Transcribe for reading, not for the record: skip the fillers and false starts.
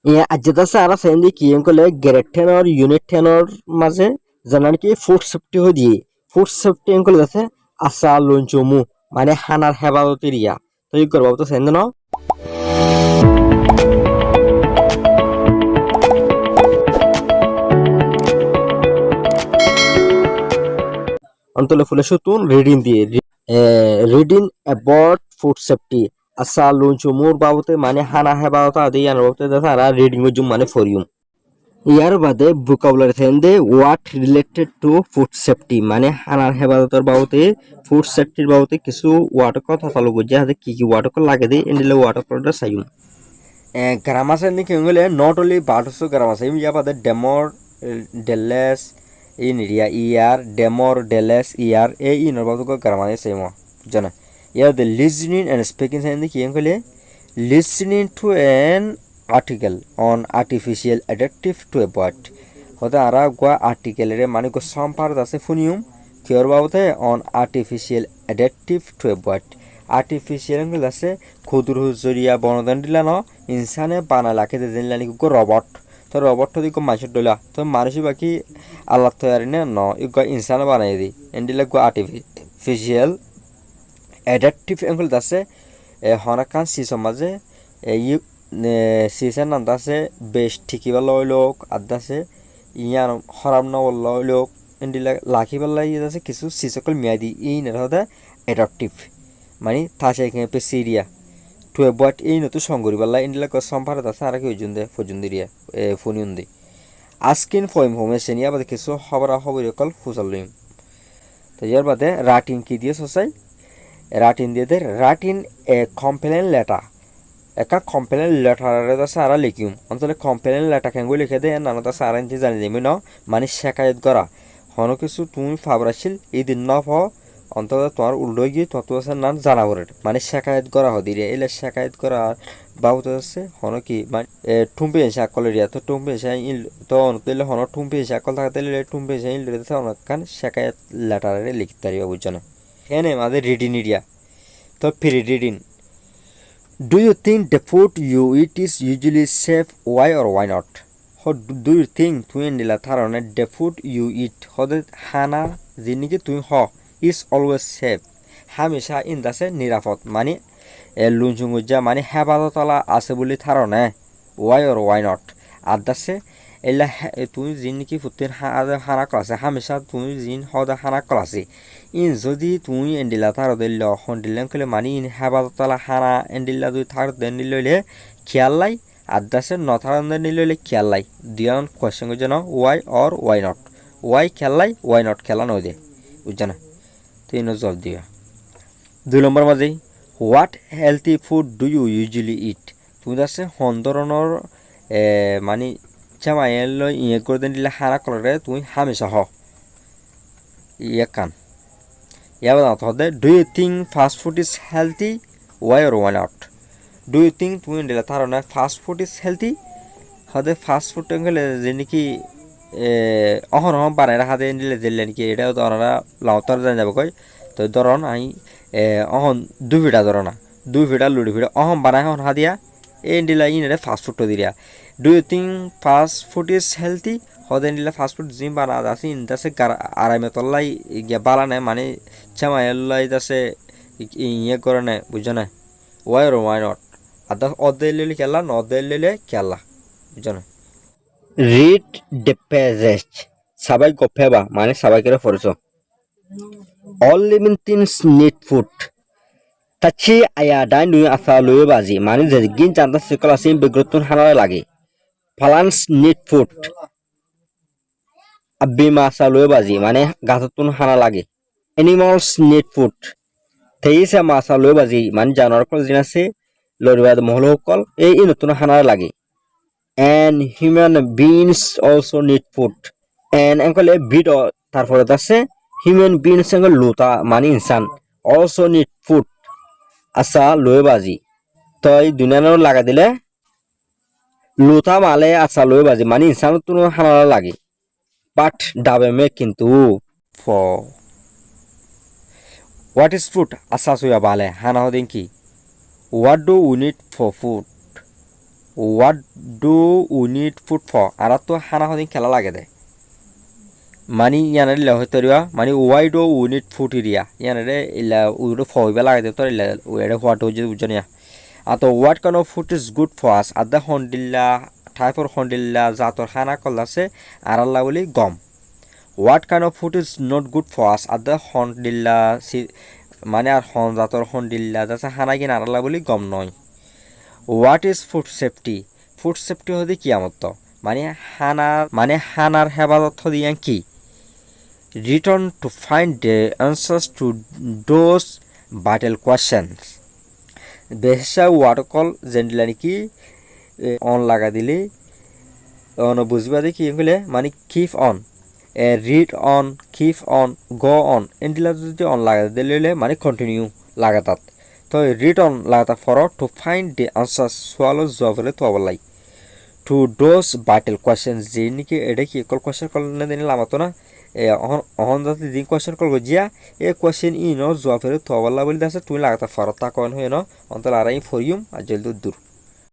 আজ্যতা সারা সেন্দি কি কলে গ্রেড 10 আর ইউনিট 10 এর মাঝে জানান কি ফুড সেফটি হই দিয়ে ফুড সেফটি কলে আছে আসা লঞ্চমু মানে হানার হেফাজত এরিয়া তো ই করব তো সেন্দ ন অন্তলে ফুলে সুতুন রিডিং দিয়ে রিডিং অ্যাবাউট ফুড সেফটি আসা লঞ্চমুর বাবতে মানে হানা হেফাজত আদি আনার বাবতে তারা রিডিং জুম মানে ফরিউম ইয়ার বাদে ভোকাবুলারি থেন্দে what related to food safety মানে হানার হেফাজতের বাবদে ফুড সেফটির বাবদে কিছু ওয়ার্ড কথা চালু বুঝে হাতে কি ওয়ার্ড লাগে দে এন্ডিলে ওয়ার্ড কথা সাইম গ্রামার নি কেঙ্গলে নট অনলি বাটসু গ্রামার সাইম ইয়া বাদে ডেমর ডেলেস ইন রিয়া ইয়ার ডেমর ডেলেস ইয়ার এ ইনর বাবদে গ্রামার সাইম জানা ইয়ার দ্য লিসনিং এন্ড স্পিকিং সাইম নি কেঙ্গলে listening to an article on artificial adaptive to a word হতে আরা গোয়া আর্টিকেলের মানে গো সম্পাদ আছে ফুনিউম কিয়র বাবতে on artificial adaptive to a word artificial গুলো আছে ক্ষুদ্র জরিয়া বনদান দিলা ন ইনসানে বানা লাখে দিলা নি গো রবট তো রবট তো দিকো মাছ ডলা তো মানুষই বাকি আল্লাহ তৈরি না ন ইগো ইনসানে বানাই দি এন্ডিলা গো আর্টিফিশিয়াল অ্যাডাপটিভ এগুলো আছে হনাকান সি সমাজে এই সিসের নাম আছে বেশ ঠিকই ভালো লোক আদাছে ইয়ান হরাম নবল লোক এন্ডিলা লাখি পাল্লা ইয়ে আছে কিছু সিসকল মেয়াদি এই নেতা অ্যাডাপটিভ মানে থাসে এখানে পে সিরিয়া টু অ্যাভয়েড এই নতু সংগরি পাল্লা এন্ডিলা সম্পারত আছে আর কি ফজুন্দিরিয়া ফোনিউন্দি আস্কিন ফর ইনফরমেশন ইয়া বাদে কিছু খবর কল ফুসাল লইম তো ইয়ার বাদে রাটিং কি দিয়ে সসাই রাটিন দিয়ে দে রাটিন এ কমপ্লেন লেটার একা কমপ্লেন লেটারে তো সারা লিখিম অন্তলে কমপ্লেন লেটার কেঙ্গু লিখে দে নানা তো সারা ইঞ্চি জানি যাবি ন মানে শেখায়ত করা হনো কিছু তুমি ফাবরাছিল এই দিন ন অন্তত তোমার উল্টো গিয়ে তত আছে নাম জানাবরের মানে শেখায়ত করা হদিরে এলে শেখায়ত করা বাবুত আছে হনো কি মানে টুম্পি এসে আকল এরিয়া তো টুম্পি এসে তো অনতলে হনো টুম্পি এসে আকল থাকতে টুম্পি এসে ইল অনেক কান শেখায়ত লেটারে লিখতে পারিবা বুঝছো না এনে আমাদের রিডিং এরিয়া তো prereading do you think the food you eat is usually safe why or why not do you think তুই নিলা ধারণে দ্য ফুড ইউ ইট হদে হানা যিনিকি তুই হ ইজ অলওয়েজ সেফ হামেশা ইন্দাসে নিরাপদ মানে লুঞ্চুঙ্গুজা মানে হেফাজতলা আছে বলে ধারণে ওয়াই অর ওয়াই নট আদাসে এলা তুমি যিনিকি ফুটের হানা ক্লাসে হামেশা তুমি যিন হদে হানা ক্লাসে ইন যদি তুমি এন্ডিলা থার দিল হন্ডিলাম কলে মানে ইন হেফাজতলা হানা এন্ডিলা দুই থার দেন নিললে খেয়াল লাই আদাসে নথার দেন নিললে খেয়াল লাই দিয়ান কোয়েশ্চেন যেন why or why not why খেয়াল লাই ওয়াই নট খেলা নয় দে বুঝছে না তো ইনো জব দিয়া 2 নম্বর মাঝে what healthy food do you usually eat তুমি আছে হন ধরনের মানে চামাইল ইয়ে করে দেন দিলে হানা কলরে তুমি হামেশা হ ইয়ে কান ইয়াবার হতে do you think fast food is healthy why or why not do you think তুমি দিলে ধারণা ফাস্ট ফুড ইজ হেলথি হতে ফাস্ট ফুড গেলে যে নাকি অহন অহন বানাই রাখা দিয়ে দিলে দিলে নাকি এটাও তো ওনারা লাউতার জান যাব কই তো ধরন আমি অহন 2 ফিটা ধরো না 2 ফিটা লুডি ফিটা অহন বানাই হন হা দিয়া এই দিলা ইনে ফাস্ট ফুড দিয়া do you think fast food is healthy হদেন দিলা ফাস্ট ফুড জিম বানা আছে ইনদাসে আড়াই তল্লাই গিয়া বালা নাই মানে চামাইল্লাই দাসে ইয়ে করে নাই বুঝছো না ওয়াই আর ওয়াই নট আদা অদে লিলে খেলা নদে লিলে খেলা বুঝছো না রিড দ্য পেজেস সবাই গফেবা মানে সবাই করে পড়ছো all living things need food তাছি আয়া ডাইন দুই আসা লয়ে বাজি মানে যে গিন জানতা সিকল আসিম বেগ্রতুন হানারে লাগে ফালান্স নিড ফুড আব্বি মাসা লয়ে বাজি মানে গাছতুন হানা লাগে এনিমালস নিড ফুড তেইসে মাসা লয়ে বাজি মানে জানোয়ার কল জিন আছে লরিবাদ মহল কল এই নতুন হানারে লাগে and human beings also need food and এঙ্কলে বিট তারপরে আছে হিউম্যান বিংস এঙ্কল লুতা মানে ইনসান also need food আচ্ছা লয়ে বাজি তই দুনিয়ানোর লাগা দিলে লুতা মালে আচ্ছা লয়ে বাজি মানে ইনসান তো হানা লাগে বাট ডাবে মে কিন্তু for what is food আচ্ছা সুয়া বালে হানা হদিন কি what do we need for food what do we need food for আর তো হানা হদিন খেলা লাগে দে মানে ইয়ানে দিলে হয়তো মানে why do we need food ইরিয়া ইয়ানে ইলা উইডো ফইবা লাগে দে তো ইলা ওয়াইডে হোয়াট হচ্ছে বুঝনিয়া আতো what kind of food is good for us আদা হন্ডিল্লা ঠাইফর হন্ডিল্লা জাতর খানা কল্লাছে আর আল্লাহ বলি গম what kind of food is not good for us আদা হন্ডিল্লা মানে আর হন জাতর হন্ডিল্লা যাচ্ছে হানা কিনা আর আল্লাহ বলি গম নয় হোয়াট ইজ ফুড সেফটি হদি কি আমত মানে হানার হেফাজত হদিয়ান কি return to find the answers to those vital questions বেশা ওয়াটকল জেন্ডিলা নাকি অন লাগা দিলে অন বুঝবা দি কি কইলে মানে keep on read on keep on go on এন্ডিলা যদি অন লাগা দিলে মানে কন্টিনিউ লাগা তাত তো রিড অন লাগা for to find the answers সোয়ালো জবলে তো অবলাই টু দোজ ভাইটাল কোয়েশ্চেন্স যে নাকি এটা কি কল কোয়েশ্চেন করলে দিন লামাতো না অহন যাতে দিন কোয়েশ্চেন করবো জিয়া এ কোয়েশ্চেন ই ন জবাব ফেরে তো অবলা বলি আছে তুমি লাগাতা ফরত তা কন হয়ে ন অন্তল আরাই ফরিউম আর জলদি দূর